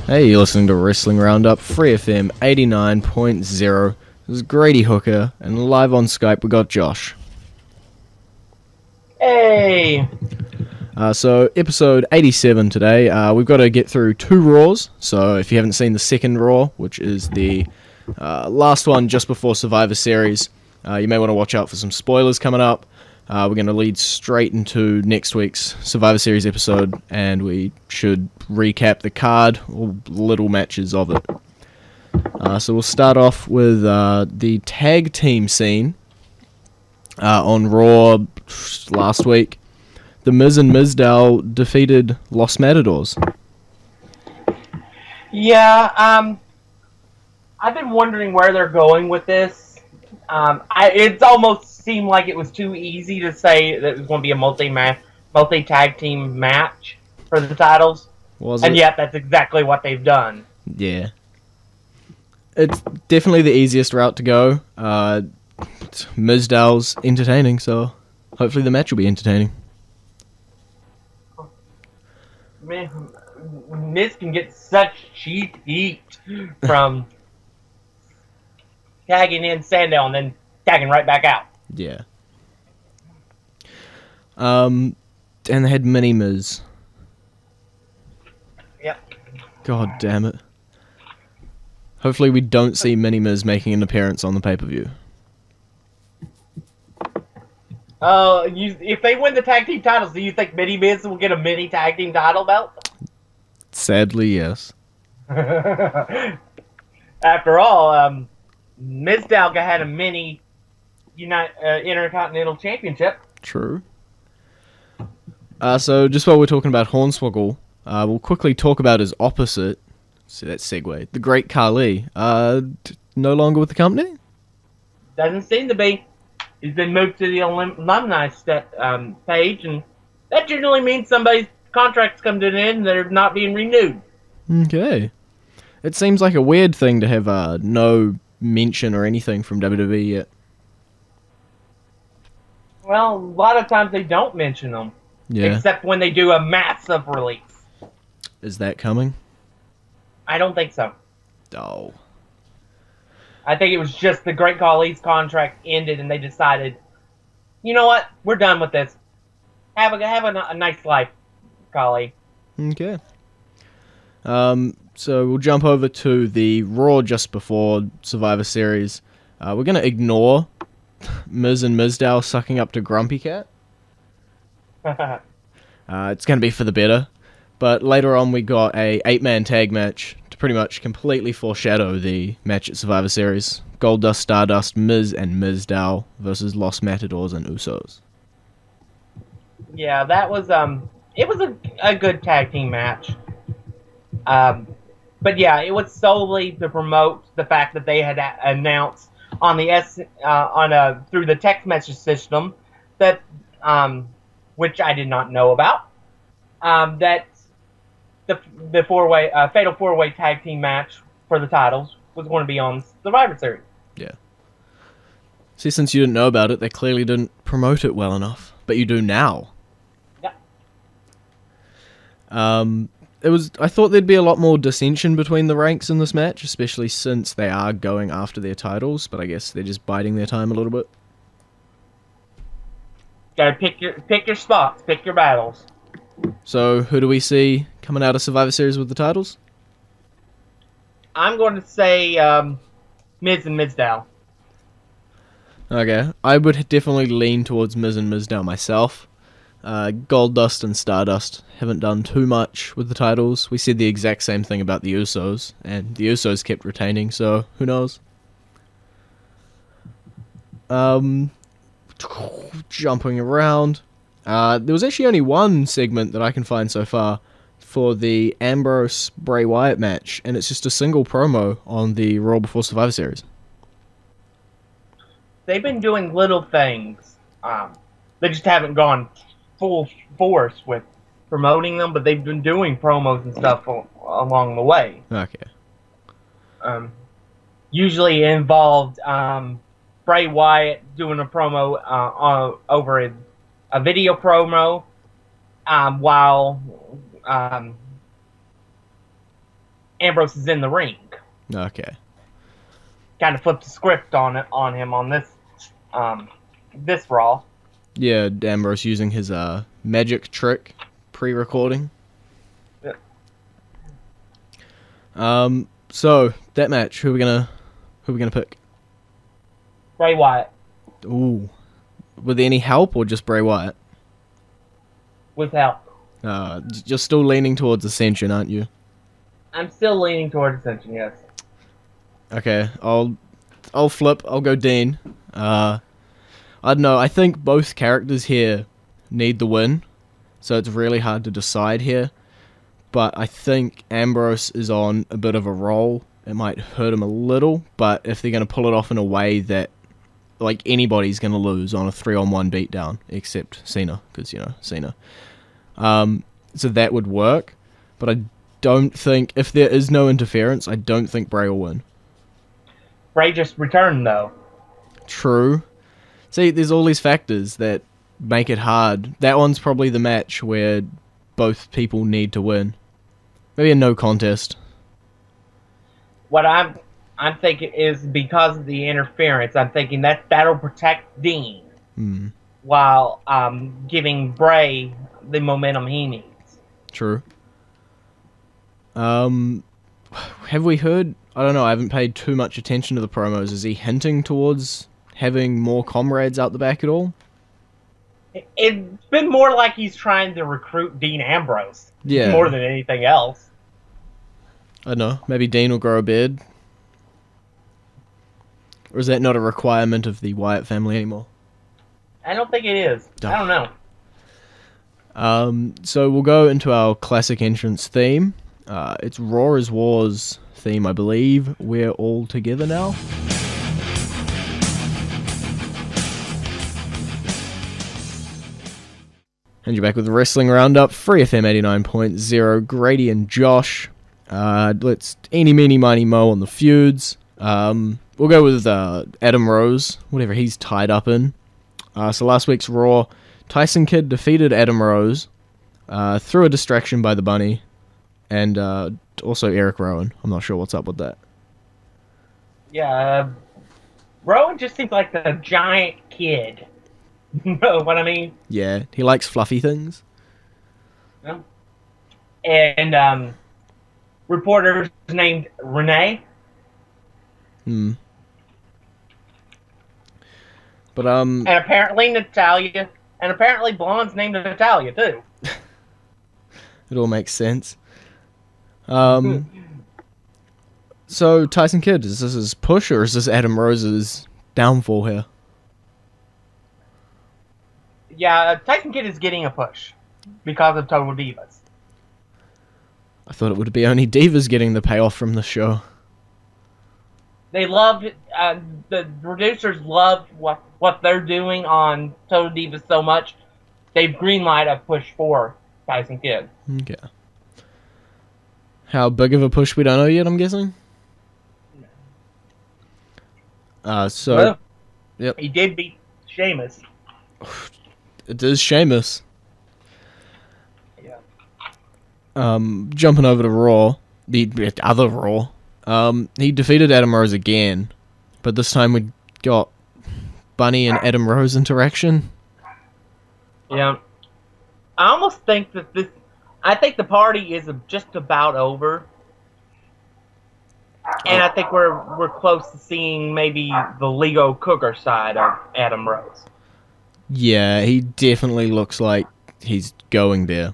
Hey, you're listening to Wrestling Roundup, FreeFM 89.0. This is Grady Hooker, and live on Skype we got Josh. Hey! So, episode 87 today. We've got to get through 2 Raws, so if you haven't seen the second Raw, which is the last one just before Survivor Series, you may want to watch out for some spoilers coming up. We're going to lead straight into next week's Survivor Series episode, and we should recap the card, or little matches of it. So we'll start off with the tag team scene on Raw last week. The Miz and Mizdow defeated Los Matadors. Yeah, I've been wondering where they're going with this. It almost seemed like it was too easy to say that it was going to be a multi-tag team match for the titles. And yet, that's exactly what they've done. Yeah. It's definitely the easiest route to go. Mizdow's entertaining, so hopefully the match will be entertaining. Man, Miz can get such cheap heat from tagging in Sandow and then tagging right back out. Yeah. And they had Mini Miz. Yep. God damn it. Hopefully we don't see Mini Miz making an appearance on the pay-per-view. If they win the tag team titles, do you think Mini Miz will get a mini tag team title belt? Sadly, yes. After all, Mizdow had a mini Intercontinental Championship. True. So just while we're talking about Hornswoggle, we'll quickly talk about his opposite. See that segue. The Great Khali. No longer with the company? Doesn't seem to be. He's been moved to the alumni page, and that generally means somebody's contract's come to an end and they're not being renewed. Okay. It seems like a weird thing to have no mention or anything from WWE yet. Well, a lot of times they don't mention them. Yeah. Except when they do a massive release. Is that coming? I don't think so. Oh. I think it was just the Great Khali's contract ended and they decided, you know what, we're done with this. Have a nice life, Khali. Okay. So we'll jump over to the Raw just before Survivor Series. We're going to ignore Miz and Mizdow sucking up to Grumpy Cat. It's going to be for the better. But later on we got a 8-man tag match to pretty much completely foreshadow the match at Survivor Series. Goldust, Stardust, Miz and Mizdow versus Los Matadors and Usos. Yeah, that was it was a good tag team match. But yeah, it was solely to promote the fact that they had announced on the through the text message system that which I did not know about, that the fatal 4-way tag team match for the titles was going to be on Survivor Series. Yeah. See, since you didn't know about it, they clearly didn't promote it well enough, but you do now. Yeah. I thought there'd be a lot more dissension between the ranks in this match, especially since they are going after their titles, but I guess they're just biding their time a little bit. Gotta pick your spots, pick your battles. So, who do we see coming out of Survivor Series with the titles? I'm going to say Miz and Mizdow. Okay, I would definitely lean towards Miz and Mizdow myself. Goldust and Stardust haven't done too much with the titles. We said the exact same thing about the Usos, and the Usos kept retaining, so who knows? Jumping around. There was actually only one segment that I can find so far for the Ambrose Bray Wyatt match, and it's just a single promo on the Raw before Survivor Series. They've been doing little things. They just haven't gone full force with promoting them, but they've been doing promos and stuff along the way. Okay. Usually involved Bray Wyatt doing a promo over a video promo, while Ambrose is in the ring. Okay. Kind of flipped the script on him on this Raw. Yeah, Ambrose using his magic trick pre-recording. Yeah. So that match, who are we gonna pick? Bray Wyatt. Ooh. With any help or just Bray Wyatt? With help. You're still leaning towards Ascension, aren't you? I'm still leaning towards Ascension, yes. Okay, I'll flip. I'll go Dean. I don't know. I think both characters here need the win, so it's really hard to decide here. But I think Ambrose is on a bit of a roll. It might hurt him a little, but if they're going to pull it off in a way that, like, anybody's going to lose on a 3-on-1 beatdown, except Cena, because, Cena. So that would work, but I don't think, if there is no interference, I don't think Bray will win. Bray just returned, though. True. See, there's all these factors that make it hard. That one's probably the match where both people need to win. Maybe a no contest. What I'm thinking is because of the interference, I'm thinking that'll protect Dean while giving Bray the momentum he needs. True. Have we heard? I don't know. I haven't paid too much attention to the promos. Is he hinting towards having more comrades out the back at all? It's been more like he's trying to recruit Dean Ambrose. Yeah. More than anything else. I don't know. Maybe Dean will grow a beard. Or is that not a requirement of the Wyatt family anymore? I don't think it is. I don't know. So we'll go into our classic entrance theme. It's Raw is War's theme, I believe. We're all together now. And you're back with the Wrestling Roundup, FreeFM 89.0, Grady and Josh. Let's eeny, meeny, miny, mo on the feuds. We'll go with Adam Rose, whatever he's tied up in. So last week's Raw, Tyson Kidd defeated Adam Rose through a distraction by the Bunny, and also Eric Rowan. I'm not sure what's up with that. Yeah, Rowan just seems like a giant kid. You know what I mean? Yeah, he likes fluffy things. Yeah. And reporters named Renee. But and apparently Natalia, and apparently Blonde's named Natalia too. It all makes sense. So Tyson Kidd, is this his push or is this Adam Rose's downfall here? Yeah, Tyson Kidd is getting a push because of Total Divas. I thought it would be only Divas getting the payoff from the show. They love the producers love what they're doing on Total Divas so much. They've greenlight a push for Tyson Kidd. Okay. How big of a push we don't know yet, I'm guessing? Well, yep. He did beat Sheamus. It is Sheamus. Yeah. Jumping over to Raw, the other Raw, he defeated Adam Rose again, but this time we got Bunny and Adam Rose interaction. Yeah. I almost think that I think the party is just about over. And I think we're close to seeing maybe the Leo Cougar side of Adam Rose. Yeah, he definitely looks like he's going there.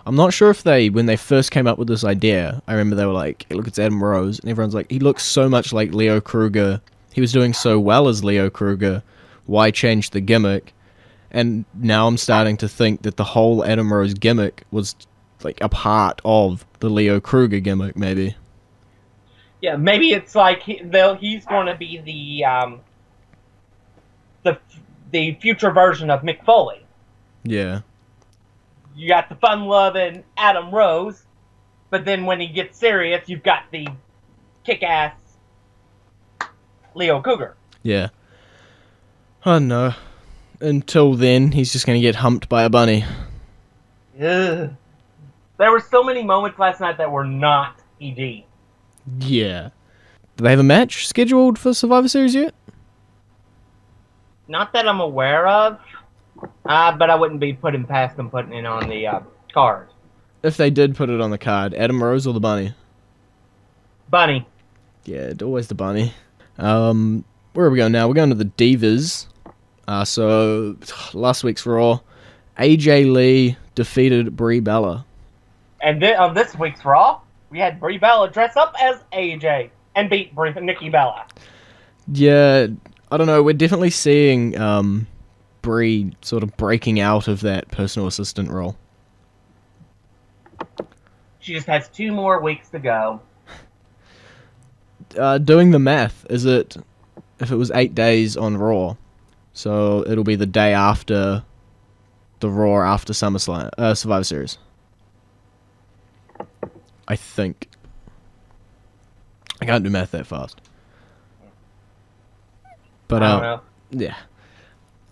I'm not sure if when they first came up with this idea, I remember they were like, hey, look, it's Adam Rose, and everyone's like, he looks so much like Leo Kruger. He was doing so well as Leo Kruger. Why change the gimmick? And now I'm starting to think that the whole Adam Rose gimmick was like a part of the Leo Kruger gimmick, maybe. Yeah, maybe it's like he's going to be the future version of Mick Foley. Yeah. You got the fun-loving Adam Rose, but then when he gets serious, you've got the kick-ass Leo Cougar. Yeah. Oh no. Until then, he's just going to get humped by a bunny. Ugh. There were so many moments last night that were not ED. Yeah. Do they have a match scheduled for Survivor Series yet? Not that I'm aware of, but I wouldn't be putting past them putting it on the card. If they did put it on the card, Adam Rose or the Bunny? Bunny. Yeah, always the Bunny. Where are we going now? We're going to the Divas. So, last week's Raw, AJ Lee defeated Brie Bella. And on this week's Raw, we had Brie Bella dress up as AJ and beat Nikki Bella. Yeah, I don't know. We're definitely seeing Brie sort of breaking out of that personal assistant role. She just has 2 more weeks to go. Doing the math, is it, if it was 8 days on Raw, so it'll be the day after the Raw after SummerSlam, Survivor Series. I think. I can't do math that fast. But, I don't know. yeah.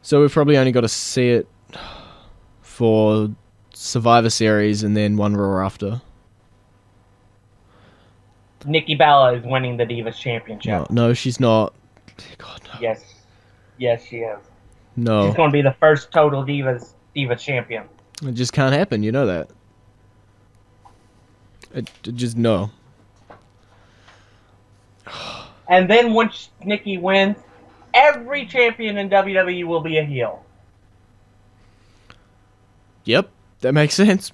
So we've probably only got to see it for Survivor Series and then one Raw after. Nikki Bella is winning the Divas Championship. No, she's not. God, no. Yes. Yes, she is. No. She's going to be the first total Divas champion. It just can't happen, you know that. It just, no. And then once Nikki wins, every champion in WWE will be a heel. Yep, that makes sense.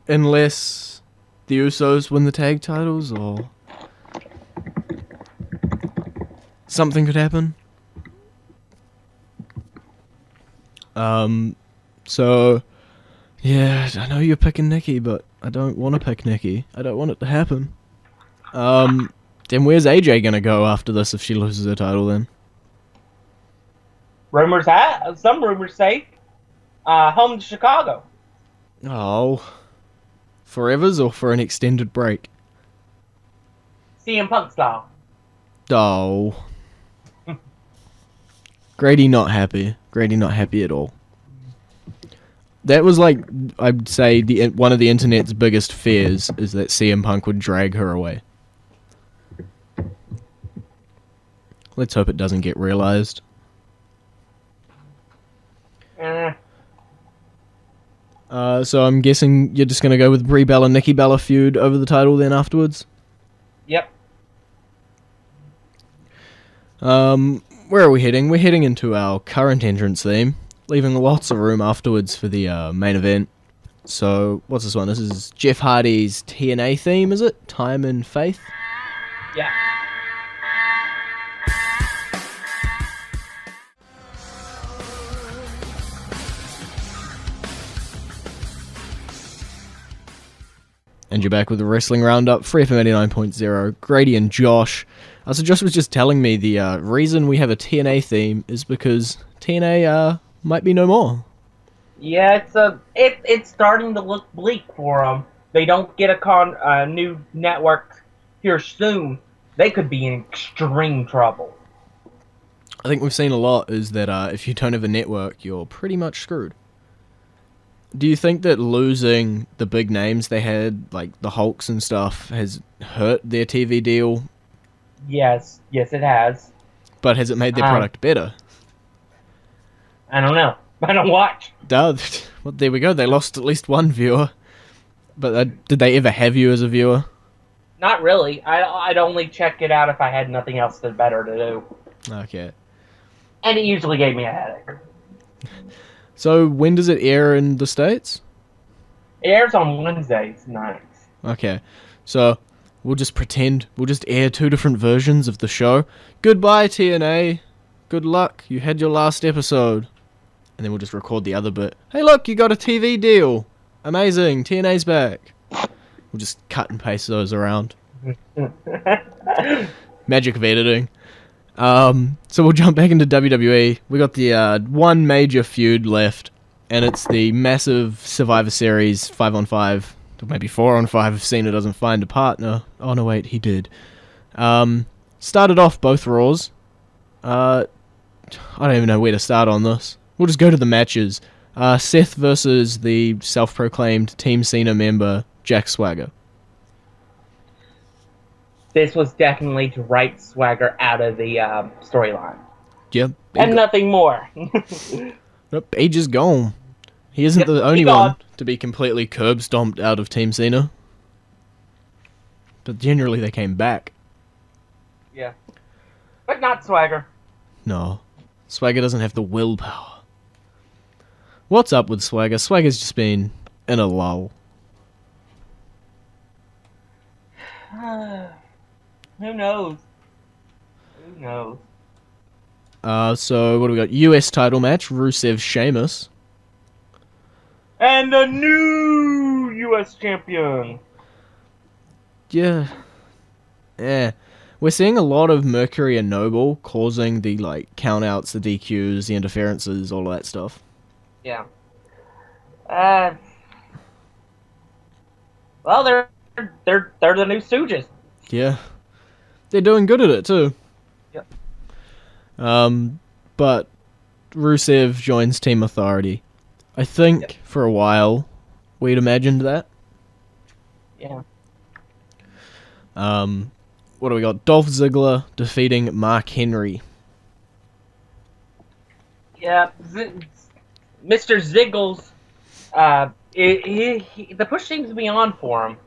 Unless the Usos win the tag titles, or something could happen. So, yeah, I know you're picking Nikki, but I don't want to pick Nikki. I don't want it to happen. Then where's AJ gonna go after this if she loses her title then? Some rumors say, home to Chicago. Oh. Forevers or for an extended break? CM Punk style. Oh. Grady not happy. Grady not happy at all. That was like, I'd say, one of the internet's biggest fears is that CM Punk would drag her away. Let's hope it doesn't get realized. So I'm guessing you're just going to go with Brie Bella, Nikki Bella feud over the title then afterwards? Yep. Where are we heading? We're heading into our current entrance theme, leaving lots of room afterwards for the main event. So, what's this one? This is Jeff Hardy's TNA theme, is it? Time and Faith? Yeah. And you're back with the Wrestling Roundup, FreeFM 89.0, Grady and Josh. So Josh was just telling me the reason we have a TNA theme is because TNA might be no more. Yeah, it's starting to look bleak for them. They don't get a new network here soon. They could be in extreme trouble. I think we've seen a lot is that if you don't have a network, you're pretty much screwed. Do you think that losing the big names they had, like the Hulks and stuff, has hurt their TV deal? Yes, it has. But has it made their product better? I don't know. I don't watch. Well, there we go. They lost at least one viewer. But did they ever have you as a viewer? Not really. I'd only check it out if I had nothing else better to do. Okay. And it usually gave me a headache. So when does it air in the States? It airs on Wednesdays nights. Okay. So we'll just pretend. We'll just air 2 different versions of the show. Goodbye, TNA. Good luck. You had your last episode. And then we'll just record the other bit. Hey, look, you got a TV deal. Amazing. TNA's back. We'll just cut and paste those around. Magic of editing. So we'll jump back into WWE. We got the one major feud left, and it's the massive Survivor Series 5-on-5, or maybe 4-on-5 if Cena doesn't find a partner. Oh no, wait, he did. Started off both Raws. I don't even know where to start on this. We'll just go to the matches. Seth versus the self-proclaimed Team Cena member, Jack Swagger. this was definitely to write Swagger out of the storyline. Yep. And nothing more. Nope, Page is gone. He isn't the only one to be completely curb stomped out of Team Cena. But generally they came back. Yeah. But not Swagger. No. Swagger doesn't have the willpower. What's up with Swagger? Swagger's just been in a lull. Who knows? Who knows? So what do we got? US title match, Rusev Sheamus. And a new US champion. Yeah. We're seeing a lot of Mercury and Noble causing the countouts, the DQs, the interferences, all of that stuff. Yeah. Well, they're the new Stooges. Yeah. They're doing good at it too. Yep. But Rusev joins Team Authority. I think for a while we'd imagined that. Yeah. What do we got? Dolph Ziggler defeating Mark Henry. Yeah, Mr. Ziggles. The push seems to be on for him.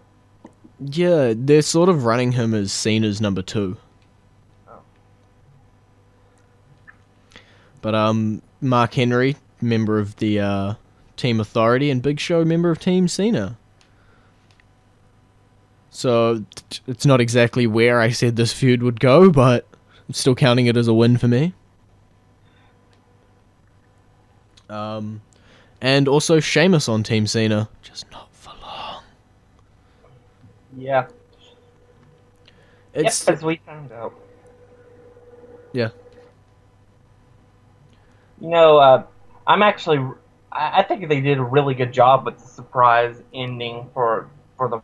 Yeah, they're sort of running him as Cena's number 2. Oh. But Mark Henry, member of the Team Authority, and Big Show, member of Team Cena. So it's not exactly where I said this feud would go, but I'm still counting it as a win for me. And also Sheamus on Team Cena, just not for long. Yeah. It's as we found out. Yeah. You know, I think they did a really good job with the surprise ending for the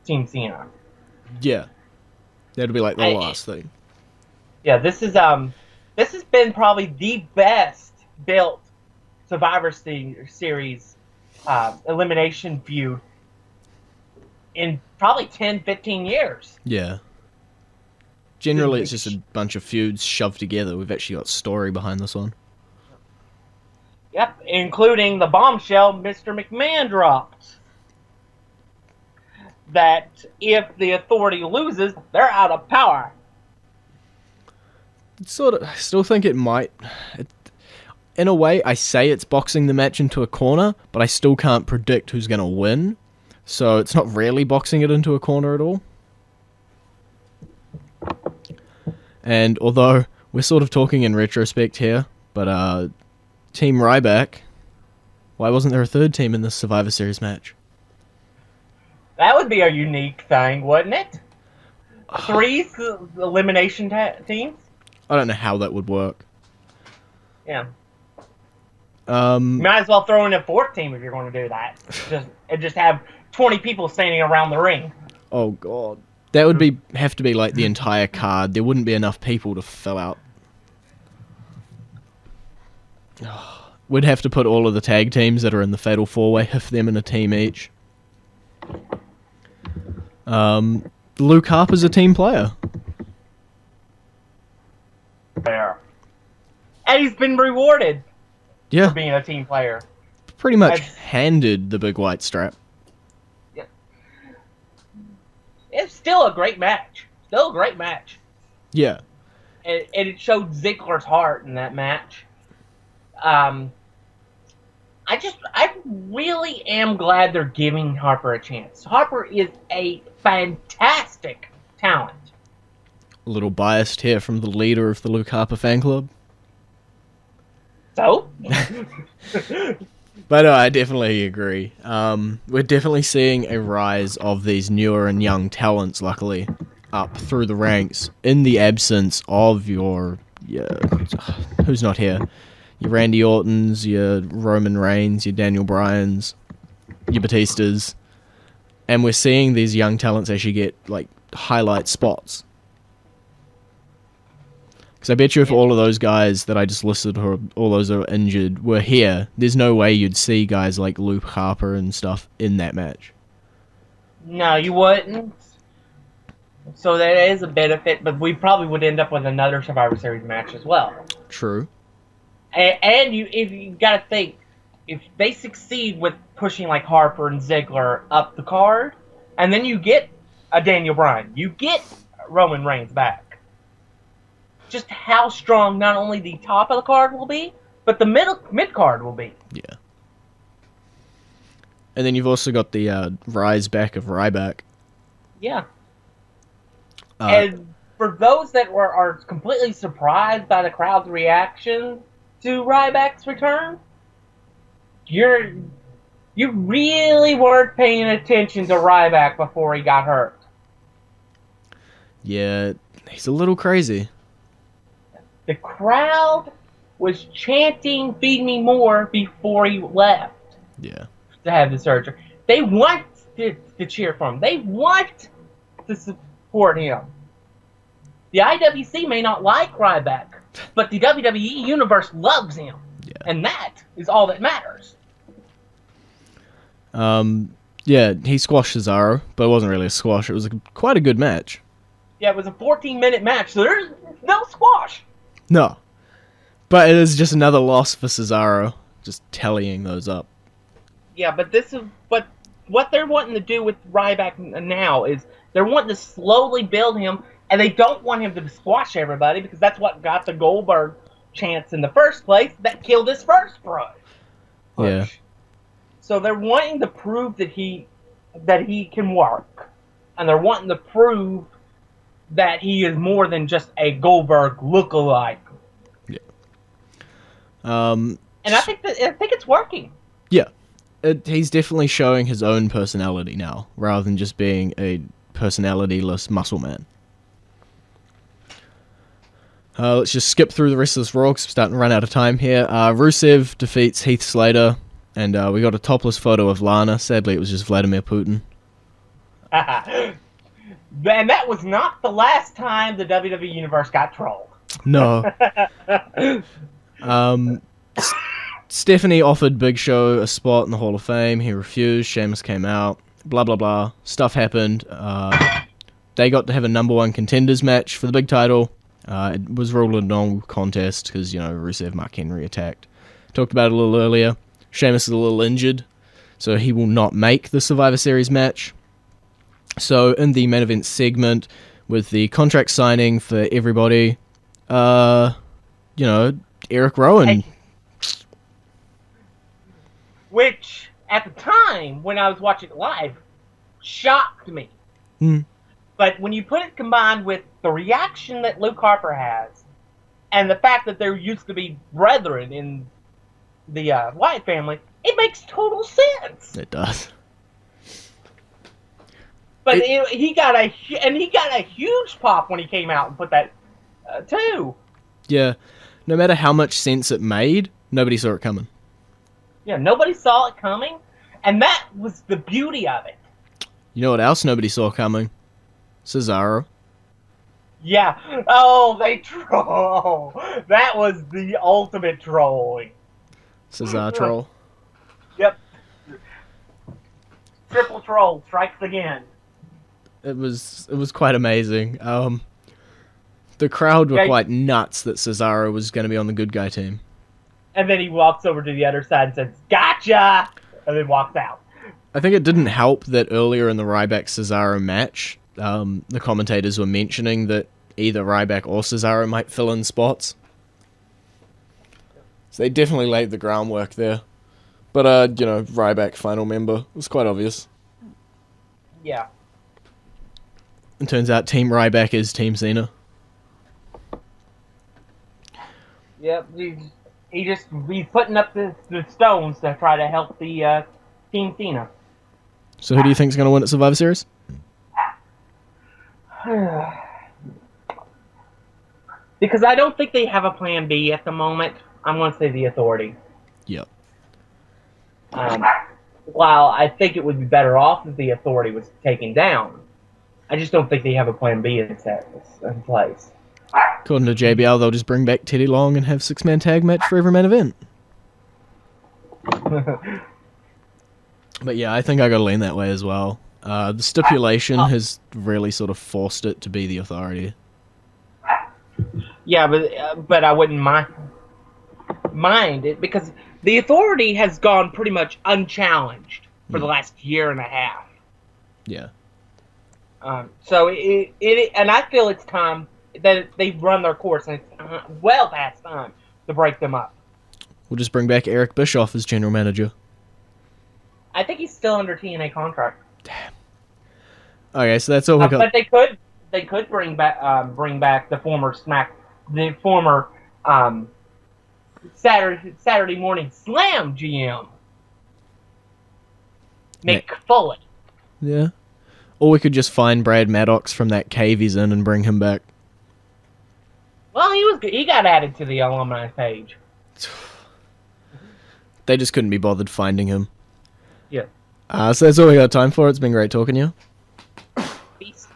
Team Cena. Yeah. That'll be like the last thing. Yeah, this has been probably the best built Survivor Series elimination feud in probably 10, 15 years. Yeah. Generally, it's just a bunch of feuds shoved together. We've actually got story behind this one. Yep, including the bombshell Mr. McMahon dropped. That if the Authority loses, they're out of power. I still think it might. In a way, I say it's boxing the match into a corner, but I still can't predict who's going to win. So it's not really boxing it into a corner at all. And although we're sort of talking in retrospect here, but Team Ryback, why wasn't there a third team in this Survivor Series match? That would be a unique thing, wouldn't it? 3 elimination teams? I don't know how that would work. Yeah. Might as well throw in a 4th team if you're going to do that. Just have 20 people standing around the ring. Oh god. That would have to be like the entire card. There wouldn't be enough people to fill out. We'd have to put all of the tag teams that are in the Fatal 4-Way, have them in a team each. Luke Harper's a team player. Fair. And he's been rewarded for being a team player. Pretty much handed the big white strap. Yeah. It's still a great match. Still a great match. Yeah. And it showed Ziggler's heart in that match. I really am glad they're giving Harper a chance. Harper is a fantastic talent. A little biased here from the leader of the Luke Harper fan club. So? But I definitely agree. We're definitely seeing a rise of these newer and young talents, luckily, up through the ranks in the absence of your who's not here? Your Randy Ortons, your Roman Reigns, your Daniel Bryans, your Batistas. And we're seeing these young talents actually get, highlight spots. Because I bet you if all of those guys that I just listed, or all those that are injured, were here, there's no way you'd see guys like Luke Harper and stuff in that match. No, you wouldn't. So that is a benefit, but we probably would end up with another Survivor Series match as well. True. And if you got to think, if they succeed with pushing like Harper and Ziggler up the card, and then you get a Daniel Bryan, you get Roman Reigns back. Just how strong not only the top of the card will be, but the mid card will be. Yeah. And then you've also got the rise back of Ryback. Yeah. And for those that are completely surprised by the crowd's reaction to Ryback's return, you really weren't paying attention to Ryback before he got hurt. Yeah, he's a little crazy. The crowd was chanting "Feed me more" before he left. Yeah. To have the surgery. They want to cheer for him. They want to support him. The IWC may not like Ryback, but the WWE Universe loves him. Yeah. And that is all that matters. Yeah, he squashed Cesaro, but it wasn't really a squash. It was quite a good match. Yeah, it was a 14-minute match, so there's no squash. No. But it is just another loss for Cesaro, just tallying those up. Yeah, but this is what they're wanting to do with Ryback now is they're wanting to slowly build him, and they don't want him to squash everybody because that's what got the Goldberg chance in the first place that killed his first push. Yeah. So they're wanting to prove that he can work, and they're wanting to prove that he is more than just a Goldberg lookalike. Yeah. And I think it's working. Yeah. He's definitely showing his own personality now, rather than just being a personality-less muscle man. Let's just skip through the rest of this Raw, because we're starting to run out of time here. Rusev defeats Heath Slater, and we got a topless photo of Lana. Sadly, it was just Vladimir Putin. And that was not the last time the WWE Universe got trolled. No. Stephanie offered Big Show a spot in the Hall of Fame. He refused. Sheamus came out. Blah, blah, blah. Stuff happened. They got to have a number one contenders match for the big title. It was ruled a non-contest because, Rusev, Mark Henry attacked. Talked about it a little earlier. Sheamus is a little injured, so he will not make the Survivor Series match. So in the main event segment, with the contract signing for everybody, Eric Rowan. Which, at the time, when I was watching it live, shocked me. But when you put it combined with the reaction that Luke Harper has, and the fact that there used to be brethren in the Wyatt family, it makes total sense. It does. But he got a huge pop when he came out and put that too. Yeah, no matter how much sense it made, nobody saw it coming. Yeah, nobody saw it coming, and that was the beauty of it. You know what else nobody saw coming? Cesaro. Yeah. Oh, they troll. That was the ultimate trolling. Cesaro troll. Yep. Triple troll strikes again. It was quite amazing. The crowd were quite nuts that Cesaro was going to be on the good guy team. And then he walks over to the other side and says, "Gotcha!" And then walks out. I think it didn't help that earlier in the Ryback-Cesaro match, the commentators were mentioning that either Ryback or Cesaro might fill in spots. So they definitely laid the groundwork there. But, Ryback final member. It was quite obvious. Yeah. It turns out Team Ryback is Team Cena. Yep. He's putting up the stones to try to help the Team Cena. So who do you think is going to win at Survivor Series? Because I don't think they have a plan B at the moment, I'm going to say the Authority. Yep. While I think it would be better off if the Authority was taken down, I just don't think they have a plan B in place. According to JBL, they'll just bring back Teddy Long and have six-man tag match for every main event. But yeah, I think I got to lean that way as well. The stipulation has really sort of forced it to be the Authority. Yeah, but I wouldn't mind it because the Authority has gone pretty much unchallenged for the last year and a half. Yeah. So and I feel it's time that they've run their course, and it's well past time to break them up. We'll just bring back Eric Bischoff as general manager. I think he's still under TNA contract. Damn. Okay, so that's all we got. But they could bring back the former Saturday Morning Slam GM, Mick Foley. Yeah. Or we could just find Brad Maddox from that cave he's in and bring him back. Well, he got added to the alumni page. They just couldn't be bothered finding him. Yeah. So that's all we got time for. It's been great talking to you. Peace.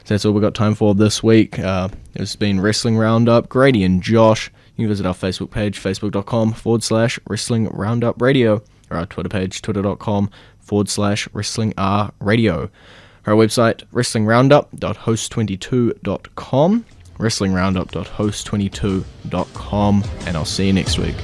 So that's all we got time for this week. It's been Wrestling Roundup, Grady and Josh. You can visit our Facebook page, facebook.com/Wrestling Roundup Radio, or our Twitter page, twitter.com/Wrestling R Radio. Our website, wrestlingroundup.host22.com, wrestlingroundup.host22.com, and I'll see you next week.